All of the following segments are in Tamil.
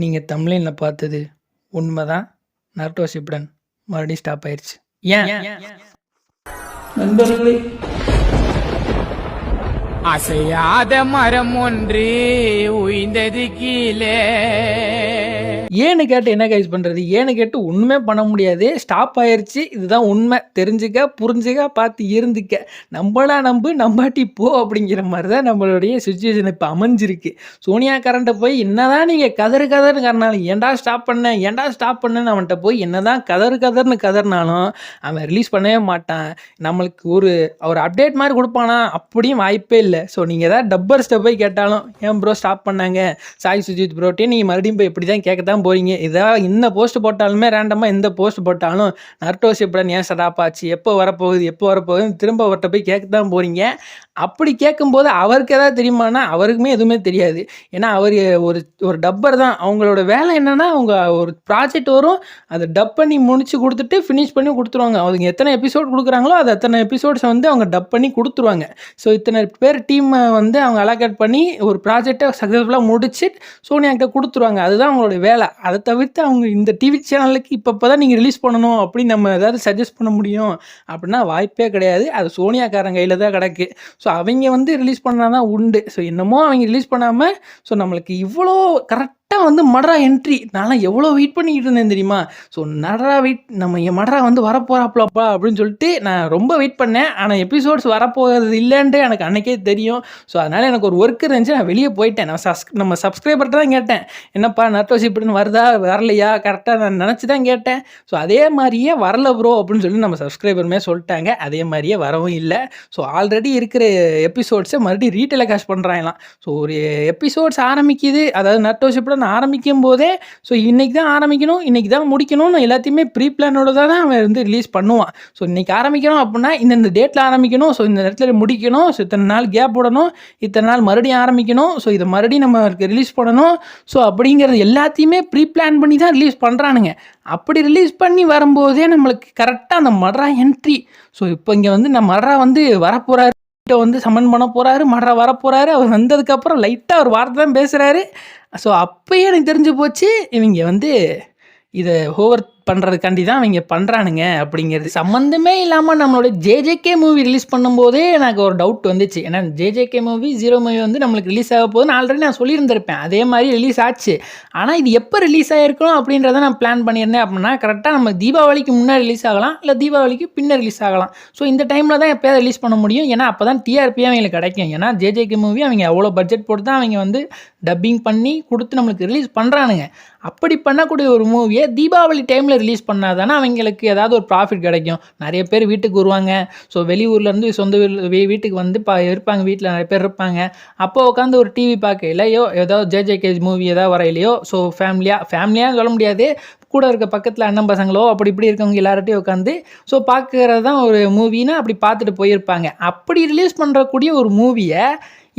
நீங்க தம்ப்லைன்ல பார்த்தது உண்மைதான். நருட்டோ ஷிப்புடன் மறுபடியும் ஸ்டாப் ஆயிருச்சு. ஏன்? நண்பர்களே, அசையாத மரம் ஒன்று உய்ந்தது கீழே. ஏன்னு கேட்டு என்ன கைஸ் பண்ணுறது? ஏன்னு கேட்டு ஒன்றுமே பண்ண முடியாது. ஸ்டாப் ஆயிருச்சு. இதுதான் உண்மை. தெரிஞ்சுக்க, புரிஞ்சுக்க, பார்த்து இருந்துக்க. நம்பனா நம்பு, நம்பாட்டி போ அப்படிங்கிற மாதிரி தான் நம்மளுடைய சுச்சுவேஷன் இப்போ அமைஞ்சிருக்கு. சோனியா கரண்ட்டை போய் என்னதான் நீங்கள் கதறுன்னு கதறினாலும், ஏன்டா ஸ்டாப் பண்ணேன்னு அவன்கிட்ட போய் என்னதான் கதறுன்னு கதறினாலும் அவன் ரிலீஸ் பண்ணவே மாட்டான். நம்மளுக்கு ஒரு அப்டேட் மாதிரி கொடுப்பானா? அப்படியும் வாய்ப்பே இல்லை. ஸோ நீங்கள் ஏதாவது டப்பர்ஸ்ட்டை போய் கேட்டாலும், ஏன் ப்ரோ ஸ்டாப் பண்ணாங்க சாய் சுஜித் ப்ரோட்டே, நீங்கள் மறுபடியும் போய் இப்படி தான் கேட்க தான் போறீங்க. இதான் இந்த போஸ்ட் போட்டாலுமே ரேண்டமாக எந்த போஸ்ட் போட்டாலும் நருட்டோ ஷிப்புடன் ஏன் ஸ்டாப் ஆச்சு, எப்போ வரப்போகுதுன்னு திரும்ப அவர்கிட்ட போய் கேட்க தான் போறீங்க. அப்படி கேட்கும்போது அவருக்கு ஏதாவது தெரியுமானா அவருக்குமே எதுவுமே தெரியாது. ஏன்னா அவர் ஒரு டப்பர் தான். அவங்களோட வேலை என்னன்னா, அவங்க ஒரு ப்ராஜெக்ட் வரும், அதை டப் பண்ணி முடிச்சு கொடுத்துட்டு ஃபினிஷ் பண்ணி கொடுத்துருவாங்க. அவங்க எத்தனை எபிசோட் கொடுக்குறாங்களோ அது அத்தனை எபிசோட்ஸை வந்து அவங்க டப் பண்ணி கொடுத்துருவாங்க. ஸோ இத்தனை பேர் டீமை வந்து அவங்க அலோகேட் பண்ணி ஒரு ப்ராஜெக்டை சக்ஸஸ்ஃபுல்லாக முடிச்சு சோனியாக்கிட்ட கொடுத்துருவாங்க. அதுதான் அவங்களோட வேலை. அதை தவிர்த்து அவங்க இந்த டிவி சேனலுக்கு இப்போ தான் நீங்கள் ரிலீஸ் பண்ணணும் அப்படின்னு நம்ம ஏதாவது சஜஸ்ட் பண்ண முடியும் அப்படின்னா வாய்ப்பே கிடையாது. அது சோனியாக்காரன் கையில் தான் கிடக்கு. ஸோ அவங்க வந்து ரிலீஸ் பண்ணால் தான் உண்டு. ஸோ என்னமோ அவங்க ரிலீஸ் பண்ணாமல் ஸோ நம்மளுக்கு இவ்வளோ கரெக்டாக வந்து மட்ரா என்ட்ரி நான்லாம் எவ்வளோ வெயிட் பண்ணிக்கிட்டு இருந்தேன் தெரியுமா? ஸோ நம்ம மட்ரா வந்து வரப்போகிறாப்லப்பா அப்படின்னு சொல்லிட்டு நான் ரொம்ப வெயிட் பண்ணேன். ஆனால் எபிசோட்ஸ் வரப்போகிறது இல்லைன்ட்டு எனக்கு அன்றைக்கே தெரியும். ஸோ அதனால் எனக்கு ஒரு ஒர்க் இருந்துச்சு, நான் வெளியே போயிட்டேன். நம்ம சப்ஸ்கிரைபர்கிட்ட தான் கேட்டேன், என்னப்பா நருட்டோ ஷிப்புடன் வருதா வரலையா கரெக்டாக நான் நினச்சி தான் கேட்டேன். ஸோ அதே மாதிரியே வரல ப்ரோ அப்படின்னு சொல்லி நம்ம சப்ஸ்கிரைபருமே சொல்லிட்டாங்க. அதே மாதிரியே வரவும் இல்லை. ஸோ ஆல்ரெடி இருக்கிற எபிசோட்ஸை மறுபடியும் ரீடெலிகாஸ்ட் பண்ணுறாங்களாம். ஸோ ஒரு எபிசோட்ஸ் ஆரம்பிக்குது, அதாவது நருட்டோ ஷிப்புடன் ஆரம்பிக்கும் போதே ஸோ இன்றைக்கி தான் ஆரம்பிக்கணும், இன்றைக்கி தான் முடிக்கணும்னு எல்லாத்தையுமே ப்ரீ பிளானோட தான் அவன் வந்து ரிலீஸ் பண்ணுவான். ஸோ இன்றைக்கி ஆரம்பிக்கணும் அப்படின்னா இந்த டேட்டில் ஆரம்பிக்கணும், ஸோ இந்த இடத்துல முடிக்கணும், ஸோ இத்தனை நாள் கேப் விடணும், இத்தனை நாள் மறுபடியும் ஆரம்பிக்கணும், ஸோ இதை மறுபடியும் நம்ம ரிலீஸ் பண்ணணும். ஸோ அப்படிங்கிறது எல்லாத்தையுமே ப்ரீ பிளான் பண்ணி தான் ரிலீஸ் பண்ணுறானுங்க. அப்படி ரிலீஸ் பண்ணி வரும்போதே நம்மளுக்கு கரெக்டாக அந்த மட்ரா என்ட்ரி. ஸோ இப்போ இங்கே வந்து நம்ம மட்ரா வந்து வரப்போகிறாரு, வந்து சம்மன் பண்ண போகிறாரு, மட்ரா வரப்போகிறாரு. அவர் வந்ததுக்கப்புறம் லைட்டாக ஒரு வார்த்தை தான் பேசுகிறாரு. ஸோ அப்போயே எனக்கு தெரிஞ்சு போச்சு இவங்க வந்து இதை ஓவர் பண்ணுறதுக்காண்டி தான் அவங்க பண்ணுறானுங்க அப்படிங்கிறது. சம்மந்தமே இல்லாமல் நம்மளோட ஜேஜேகே மூவி ரிலீஸ் பண்ணும்போதே எனக்கு ஒரு டவுட் வந்துச்சு. ஏன்னா ஜேஜேகே மூவி 0 மூவி வந்து நம்மளுக்கு ரிலீஸ் ஆக போகுதுன்னு ஆல்ரெடி நான் சொல்லியிருந்திருப்பேன். அதே மாதிரி ரிலீஸ் ஆச்சு. ஆனால் இது எப்போ ரிலீஸ் ஆகிருக்கணும் அப்படின்றத நான் பிளான் பண்ணியிருந்தேன். அப்படின்னா கரெக்டாக நம்ம தீபாவளிக்கு முன்னாடி ரிலீஸ் ஆகலாம், இல்லை தீபாவளிக்கு பின்னர் ரிலீஸ் ஆகலாம். ஸோ இந்த டைமில் தான் எப்போயாவது ரிலீஸ் பண்ண முடியும். ஏன்னா அப்போ தான் டிஆர்பி அவங்களுக்கு கிடைக்கும். ஏன்னா ஜேஜேகே மூவி அவங்க அவ்வளோ பட்ஜெட் போட்டு தான் அவங்க வந்து டப்பிங் பண்ணி கொடுத்து நம்மளுக்கு ரிலீஸ் பண்ணுறானுங்க. அப்படி பண்ணக்கூடிய ஒரு மூவியை தீபாவளி டைமில் ரிலீஸ் பண்ணால் தானே அவங்களுக்கு ஏதாவது ஒரு ப்ராஃபிட் கிடைக்கும். நிறைய பேர் வீட்டுக்கு வருவாங்க. ஸோ வெளியூர்லேருந்து சொந்த வீட்டுக்கு வந்து இருப்பாங்க, வீட்டில் நிறைய பேர் இருப்பாங்க. அப்போ உட்காந்து ஒரு டிவி பார்க்கலையோ, ஏதாவது ஜேஜேகே மூவி ஏதாவது வரையிலையோ, ஸோ ஃபேமிலியாக சொல்ல முடியாது, கூட இருக்க பக்கத்தில் அண்ணன் பசங்களோ அப்படி இப்படி இருக்கவங்க எல்லார்ட்டையும் உட்காந்து ஸோ பார்க்குறது தான் ஒரு மூவினா அப்படி பார்த்துட்டு போயிருப்பாங்க. அப்படி ரிலீஸ் பண்ணுறக்கூடிய ஒரு மூவியை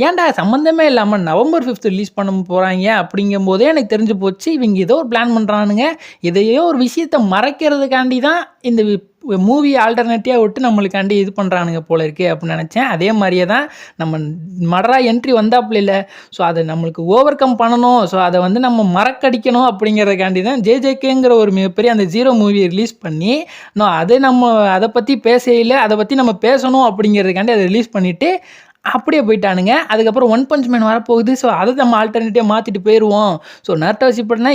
ஏன்டா சம்மந்தமே இல்லாமல் November 5th ரிலீஸ் பண்ண போகிறாங்க அப்படிங்கும் போதே எனக்கு தெரிஞ்சு போச்சு இவங்க ஏதோ ஒரு பிளான் பண்ணுறானுங்க. இதையோ ஒரு விஷயத்தை மறைக்கிறதுக்காண்டி தான் இந்த மூவி ஆல்டர்னேட்டிவாக விட்டு நம்மளுக்காண்டி இது பண்ணுறானுங்க போல இருக்கு அப்படின்னு நினச்சேன். அதே மாதிரியே தான் நம்ம மட்ரா என்ட்ரி வந்தாப்புல இல்லை. ஸோ அதை நம்மளுக்கு ஓவர் கம் பண்ணணும், ஸோ அதை வந்து நம்ம மறக்கடிக்கணும் அப்படிங்கிறதுக்காண்டி தான் ஜேஜேகேங்கிற ஒரு மிகப்பெரிய அந்த 0 மூவியை ரிலீஸ் பண்ணி அதை பற்றி பேசையில் அதை பற்றி நம்ம பேசணும் அப்படிங்கிறதுக்காண்டி அதை ரிலீஸ் பண்ணிவிட்டு அப்படியே போயிட்டானுங்க. அதுக்கப்புறம் ஒன் பஞ்ச் மேன் வரப்போகுது. ஸோ அதை நம்ம ஆல்டர்னேட்டிவாக மாற்றிட்டு போயிடுவோம். ஸோ நருட்டோ ஷிப்புடன்னா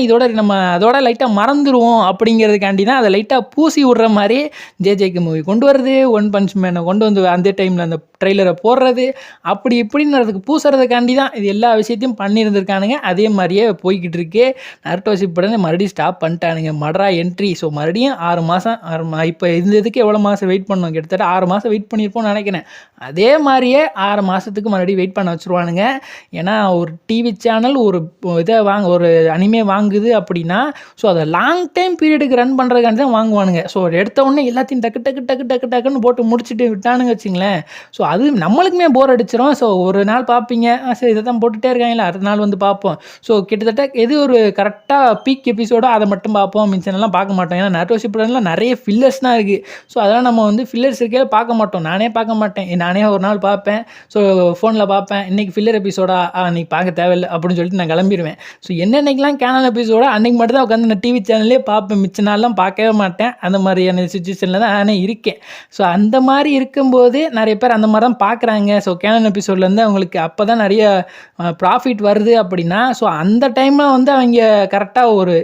அதோட லைட்டாக மறந்துடுவோம் அப்படிங்கிறதுக்காண்டி தான் அதை லைட்டாக பூசி விடுற மாதிரி ஜேஜேகே மூவி கொண்டு வருது, ஒன் பஞ்ச் மேனை கொண்டு வந்து அந்த டைமில் அந்த ட்ரெய்லரை போடுறது, அப்படி இப்படின்றதுக்கு பூசுறதுக்காண்டி தான் இது எல்லா விஷயத்தையும் பண்ணியிருந்திருக்கானுங்க. அதே மாதிரியே போய்கிட்டு இருக்கு. நருட்டோ ஷிப்புடன் மறுபடியும் ஸ்டாப் பண்ணிட்டானுங்க மட்ரா என்ட்ரி. ஸோ மறுபடியும் 6 மாதம் இப்போ இதுக்கு எவ்வளோ மாதம் வெயிட் பண்ணோம்? கிட்டத்தட்ட 6 மாதம் வெயிட் பண்ணியிருப்போம்னு நினைக்கிறேன். அதே மாதிரியே 6 மாதத்துக்கு மறுபடியும் வெயிட் பண்ண வச்சுருவானுங்க. ஏன்னா ஒரு டிவி சேனல் ஒரு ஒரு அனிமே வாங்குது அப்படின்னா ஸோ அதை லாங் டைம் பீரியடுக்கு ரன் பண்ணுறதுக்காண்டி தான் வாங்குவானுங்க. ஸோ எடுத்த உடனே எல்லாத்தையும் டக்குன்னு போட்டு முடிச்சுட்டு விட்டானுங்க வச்சுங்களேன். ஸோ அது நம்மளுக்குமே போர் அடிச்சிடும். ஸோ ஒரு நாள் பார்ப்பீங்க, சரி இதை தான் போட்டுகிட்டே இருக்காங்களா, அடுத்த நாள் வந்து பார்ப்போம். ஸோ கிட்டத்தட்ட எது ஒரு கரெக்டாக பீக் எபிசோடோ அதை மட்டும் பார்ப்போம், மிச்சனெல்லாம் பார்க்க மாட்டோம். ஏன்னா நருட்டோ ஷிப்புடன்லாம் நிறைய ஃபில்லர்ஸ் தான் இருக்குது. ஸோ அதெல்லாம் நம்ம வந்து ஃபில்லர்ஸ் இருக்கே பார்க்க மாட்டோம். நானே பார்க்க மாட்டேன். நானே ஒரு நாள் பார்ப்பேன். ஸோ ஃபோனில் பார்ப்பேன். இன்றைக்கி ஃபில்லர் எபிசோடா அன்றைக்கி பார்க்க தேவையில்லை அப்படின்னு சொல்லிட்டு நான் கிளம்பிடுவேன். ஸோ என்னென்னைக்கெலாம் கேனல் எபிசோடா அன்றைக்கி மட்டும் தான் உட்காந்து நான் டிவி சேனல்லே பார்ப்பேன். மிச்ச நாள்லாம் பார்க்கவே மாட்டேன். அந்த மாதிரியான சுச்சுவேஷனில் தான் நானே இருக்கேன். ஸோ அந்த மாதிரி இருக்கும்போது நிறைய பேர் அந்த மாதிரி தான் பார்க்குறாங்க. ஸோ கேனல் எபிசோட்லேருந்து அவங்களுக்கு அப்போ தான் நிறைய ப்ராஃபிட் வருது அப்படின்னா, ஸோ அந்த டைமில் வந்து அவங்க கரெக்டாக ஒரு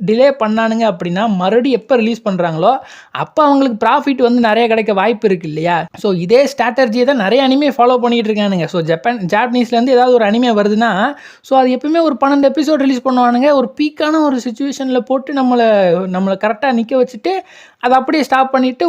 டிலே பண்ணானுங்க அப்படின்னா மறுபடியும் எப்போ ரிலீஸ் பண்ணுறாங்களோ அப்போ அவங்களுக்கு ப்ராஃபிட் வந்து நிறைய கிடைக்க வாய்ப்பு இருக்குது இல்லையா? ஸோ இதே ஸ்ட்ராட்டர்ஜியை தான் நிறைய அனிமே ஃபாலோ பண்ணிகிட்டு இருக்கானுங்க. ஸோ ஜாப்பனீஸ்லேருந்து ஏதாவது ஒரு அனிமே வருதுன்னா ஸோ அது எப்பவுமே ஒரு 12 எபிசோட் ரிலீஸ் பண்ணுவானுங்க. ஒரு பீக்கான ஒரு சுச்சுவேஷனில் போட்டு நம்மளை கரெக்டாக நிற்க வச்சுட்டு அதை அப்படியே ஸ்டாப் பண்ணிவிட்டு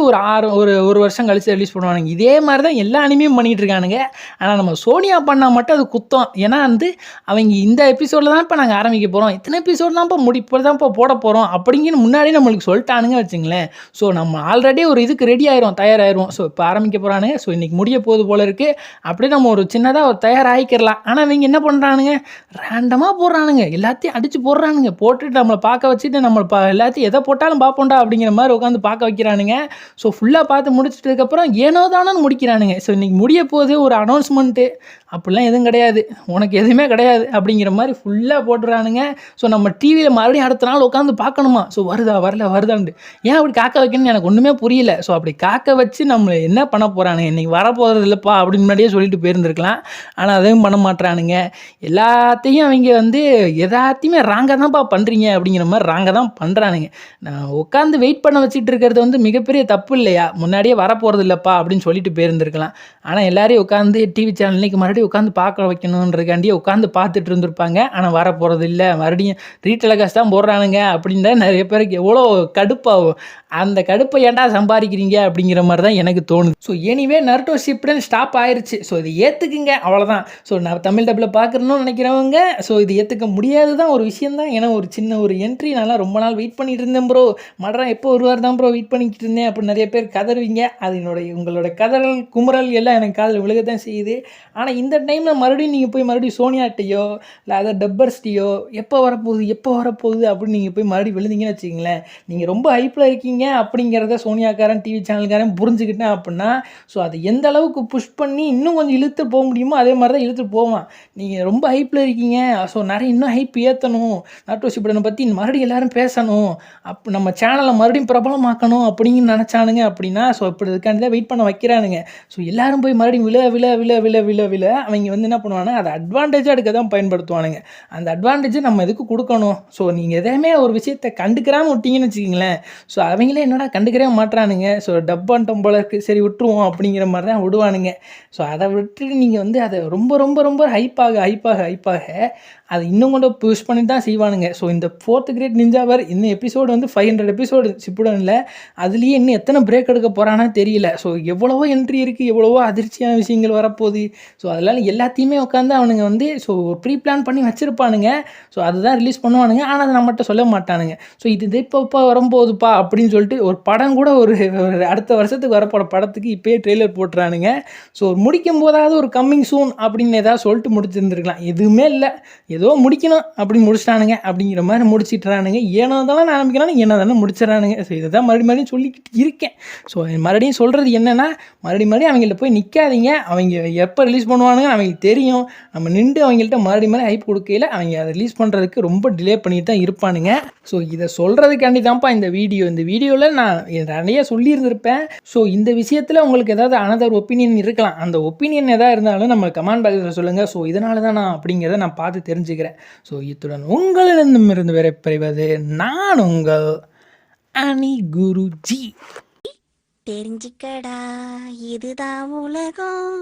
ஒரு வருஷம் கழிச்சு ரிலீஸ் பண்ணுவானுங்க. இதே மாதிரி தான் எல்லா அனிமையும் பண்ணிகிட்டு இருக்கானுங்க. ஆனால் நம்ம சோனியா பண்ணால் மட்டும் அது குத்தம். ஏன்னா வந்து அவங்க இந்த எபிசோடில் தான் இப்போ நாங்கள் ஆரம்பிக்க போகிறோம், இத்தனை எபிசோட் தான் இப்போ தான் போட போகிறோம் அப்படிங்கின்னு முன்னாடி நம்மளுக்கு சொல்லிட்டானுங்க வச்சுங்களேன். ஸோ நம்ம ஆல்ரெடி ஒரு இதுக்கு ரெடி ஆயிரும், தயாராகிரும். ஸோ இப்போ ஆரம்பிக்க போகிறானுங்க, ஸோ இன்றைக்கி முடிய போகுது போல இருக்குது, அப்படியே நம்ம ஒரு சின்னதாக ஒரு தயாராகிக்கிறலாம். ஆனால் இவங்க என்ன பண்ணுறானுங்க, ரேண்டமாக போடுறானுங்க, எல்லாத்தையும் அடித்து போடுறானுங்க, போட்டுட்டு நம்மளை பார்க்க வச்சுட்டு எல்லாத்தையும் எதை போட்டாலும் பார்ப்போண்டா அப்படிங்கிற மாதிரி உட்காந்து பார்க்க வைக்கிறானுங்க. ஸோ ஃபுல்லாக பார்த்து முடிச்சிட்டதுக்கப்புறம் ஏனோ தானோன்னு முடிக்கிறானுங்க. ஸோ இன்றைக்கி முடிய போது ஒரு அனௌன்ஸ்மெண்ட்டு அப்படிலாம் எதுவும் கிடையாது, உனக்கு எதுவுமே கிடையாது அப்படிங்கிற மாதிரி ஃபுல்லாக போட்டுறானுங்க. ஸோ நம்ம டிவியில் மறுபடியும் அடுத்த நாள் உட்காந்து பார்க்கணுமா, ஸோ வருதாண்டு ஏன் அப்படி காக்க வைக்கணும்னு எனக்கு ஒன்றுமே புரியல. ஸோ அப்படி காக்க வச்சு நம்ம என்ன பண்ண போகிறானுங்க, இன்றைக்கி வரப்போகிறது இல்லைப்பா அப்படின்னு முன்னாடியே சொல்லிட்டு போயிருந்துருக்கலாம். ஆனால் அதையும் பண்ண மாட்டுறானுங்க. எல்லாத்தையும் அவங்க வந்து எல்லாத்தையுமே ராங்காக தான்ப்பா பண்ணுறீங்க அப்படிங்கிற மாதிரி ராங்காக தான் பண்ணுறானுங்க. நான் உட்காந்து வெயிட் பண்ண வச்சுட்டு இருக்கிறது வந்து மிகப்பெரிய தப்பு இல்லையா? முன்னாடியே வரப்போகிறது இல்லைப்பா அப்படின்னு சொல்லிட்டு போயிருந்துருக்கலாம். ஆனால் எல்லாரையும் உட்காந்து டிவி சேனல் இன்றைக்கி மறுபடியும் உட்காந்து பார்க்க வைக்கணுன்றதுக்காண்டியே உட்காந்து பார்த்துட்டு இருந்திருப்பாங்க. ஆனால் வரப்போகிறது இல்லை, மறுபடியும் ரீடெலிகாஸ்ட் தான் போடுறானுங்க அப்படின்னா நிறைய பேருக்கு எவ்வளோ கடுப்பாகும். அந்த கடுப்பை ஏன்டா சம்பாதிக்கிறீங்க அப்படிங்கிற மாதிரி தான் எனக்கு தோணுது. So anyway Naruto Shippuden stop ஆயிடுச்சு. ஸோ இது ஏற்றுக்குங்க, அவ்வளோதான். ஸோ நான் தமிழ் டப்பில் பார்க்குறணும்னு நினைக்கிறவங்க ஸோ இது ஏற்றுக்க முடியாது தான் ஒரு விஷயந்தான். ஏன்னா ஒரு சின்ன ஒரு என்ட்ரி நல்லா ரொம்ப நாள் வெயிட் பண்ணிட்டு இருந்தேன் ப்ரோ, மறுபடியும் எப்போ வருவார் தான் ப்ரோ வெயிட் பண்ணிக்கிட்டு இருந்தேன் அப்படின்னு நிறைய பேர் கதறுவீங்க. அது உங்களோட கதறல் குமுறல் எல்லாம் எனக்கு காதில் விழுகத்தான் செய்யுது. ஆனால் இந்த டைமில் மறுபடியும் நீங்கள் போய் மறுபடியும் சோனியாட்டையோ இல்லை அதை டப்பர்ஸ்டையோ எப்போ வரப்போகுது அப்படின்னு நீங்கள் போய் மறுபடியும் விழுந்தீங்கன்னு வச்சுக்கிங்களேன், நீங்கள் ரொம்ப ஹைப்பில் இருக்கீங்க அப்படிங்கிறத சோனியாக்காரன் டிவி சேனல்காரன் புரிஞ்சுக்கிட்டேன் அப்படின்னா ஸோ அதை எந்த அளவுக்கு புஷ் பண்ணி இன்னும் கொஞ்சம் இழுத்து போக முடியுமோ அதே மாதிரி தான் இழுத்து போவான். நீங்கள் ரொம்ப ஹைப்பில் இருக்கீங்க, ஸோ நிறைய இன்னும் ஹைப் ஏற்றணும், நருட்டோ ஷிப்புடனை பற்றி மறுபடியும் எல்லோரும் பேசணும், நம்ம சேனலை மறுபடியும் பிரபலமாக்கணும் அப்படின்னு நினச்சானுங்க அப்படின்னா ஸோ இப்படி இதுக்காண்டி தான் வெயிட் பண்ண வைக்கிறானுங்க. ஸோ எல்லோரும் போய் மறுபடியும் விழ அவங்க வந்து என்ன பண்ணுவாங்க, அதை அட்வான்டேஜாக எடுக்க தான் பயன்படுத்துவானுங்க. அந்த அட்வான்டேஜை நம்ம எதுக்கு கொடுக்கணும்? ஸோ நீங்கள் எதையுமே ஒரு விஷயத்தை கண்டுக்கிறாமல் விட்டீங்கன்னு வச்சுக்கிங்களேன், ஸோ அவங்களே என்னடா கண்டுக்கிறவே மாட்டுறானுங்க, ஸோ டப்பான்ட்டம் போல இருக்குது, சரி விட்டுருவோம் அப்படிங்கிற மாதிரி தான் விடுவானுங்க. ஸோ அதை விட்டுட்டு நீங்கள் வந்து அதை ரொம்ப ரொம்ப ரொம்ப ஹைப்பாக அது இன்னும் கொண்டு புஷ் பண்ணி தான் செய்வானுங்க. ஸோ இந்த 4th கிரேட் நிஞ்சாவர் இன்னும் எபிசோடு வந்து 500 எபிசோடு ஷிப்புடனில், அதுலேயே இன்னும் எத்தனை பிரேக் எடுக்க போகிறானா தெரியல. ஸோ எவ்வளவோ என்ட்ரி இருக்குது, எவ்வளவோ அதிர்ச்சியான விஷயங்கள் வரப்போகுது. ஸோ அதனால் எல்லாத்தையுமே உட்காந்து அவனுங்க வந்து ஸோ ப்ரீ பிளான் பண்ணி வச்சுருப்பானுங்க. ஸோ அதுதான் ரிலீஸ் பண்ணுவானுங்க. ஆனால் அதை நம்மகிட்ட சொல்ல மாட்டானுங்க. ஸோ இது இப்போ வரும்போதுப்பா அப்படின்னு சொல்லிட்டு ஒரு படம் கூட ஒரு அடுத்த வருஷத்துக்கு வரப்போகிற படத்துக்கு இப்போயே ட்ரெய்லர் போட்டுறானுங்க. ஸோ முடிக்கும் போதாவது ஒரு கம்மிங் சூன் அப்படின்னு ஏதாவது சொல்லிட்டு முடிச்சிருந்துருக்கலாம். எதுவுமே இல்லை, ஏதோ முடிக்கணும் அப்படின்னு முடிச்சிட்டானுங்க அப்படிங்கிற மாதிரி முடிச்சிட்றானுங்க. ஏனோ தான் ஆரம்பிக்கிறானு ஏனோ தானே முடிச்சிடறானுங்க. ஸோ இதை தான் மறுபடியும் சொல்லிக்கிட்டு இருக்கேன். ஸோ மறுபடியும் சொல்கிறது என்னென்னா, மறுபடியும் அவங்கள்ட்ட போய் நிற்காதீங்க. அவங்க எப்போ ரிலீஸ் பண்ணுவானுங்க அவங்களுக்கு தெரியும். நம்ம நின்று அவங்கள்ட்ட மறுபடியும் ஹைப் கொடுக்கையில் அவங்க அதை ரிலீஸ் பண்ணுறதுக்கு ரொம்ப டிலே பண்ணிட்டு தான் இருப்பானுங்க. ஸோ இதை சொல்கிறதுக்காண்டி தான்ப்பா இந்த வீடியோவில் நான் நிறைய சொல்லியிருந்திருப்பேன். ஸோ இந்த விஷயத்தில் உங்களுக்கு ஏதாவது அனதர் ஒப்பீனியன் இருக்கலாம். அந்த ஒப்பீனியன் எதாவது இருந்தாலும் நம்ம கமெண்ட் பாக்ஸில் சொல்லுங்கள். ஸோ இதனால தான் நான் அப்படிங்கிறத நான் பார்த்து தெரிஞ்சுக்கிறேன். ஸோ இத்துடன் உங்களிடமிருந்து விடைபெறுவது நான் உங்கள் அனி குருஜி. தெரிஞ்சுக்கடா, இதுதான் உலகம்.